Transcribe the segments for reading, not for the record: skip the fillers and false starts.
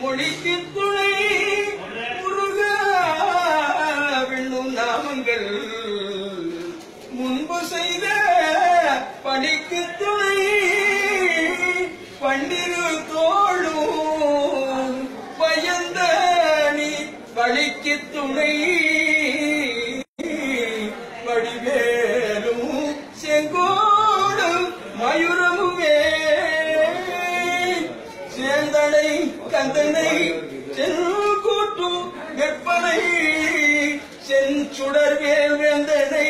மொழிக்கு துணை முருகா விண்ணும் நாமங்கள் முன்பு செய்த பணிக்கு துணை பன்னிரு தோளும் பயந்த நீ பழிக்கு துணை வடிவேலும் செங்கோடும் மயூரமுமே சேந்தனை கந்தனை செல்கூட்டும் வெப்பனை செஞ்சுடர்வேல் வேந்தனை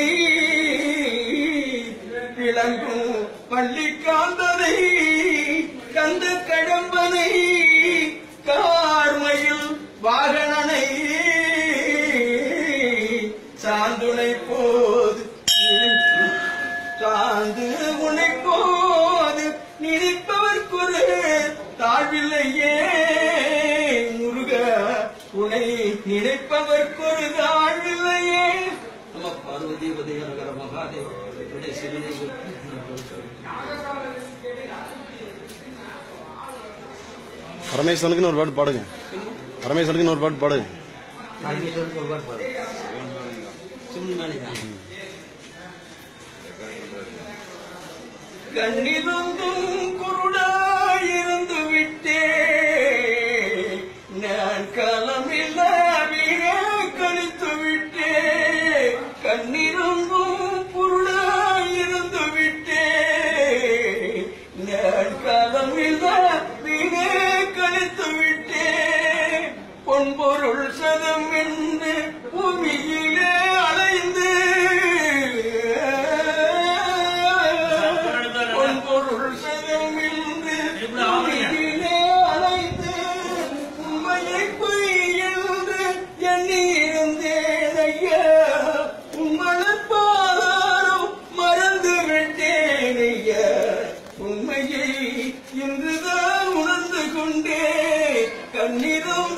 விளங்கும் பள்ளிக்காந்தனை கந்த கடம்பனை கார்மையில் வாகனனை சாந்துனை போது சாந்து உனை போது நினைப்பவர்க்கொரு தாழ்வில்லையே முருக உனை நினைப்பவர்க்கொரு தாழ்வில்லையே. நம்ம பார்வதி உதயநகர மகாதேவ சிவனை பரமேஸ்வரனுக்கு ஒரு பாட்டு பாடுங்க. பரமேஸ்வரனுக்கு ஒரு பாட்டு பாடுங்க. கண்ணிருந்தும் குருடாயிருந்து விட்டே நான் களமில்ல வீரே கழித்து விட்டே கண்ணிருந்தும் குருடாயிருந்து விட்டே நான் களமில்ல வீரே கழித்து விட்டே பொன்பொருள் சதம் என்று பூமியிலே அலைந்து பொன்பொருள் சதம் என்று பூமியிலே அலைந்து உண்மையை பொய் என்று எண்ணியிருந்தேன் ஐயா உம்மளப்பாதாரம் மறந்து விட்டேன் ஐயா உண்மையை இன்றுதான் உணர்ந்து கொண்டே கண்ணீரும்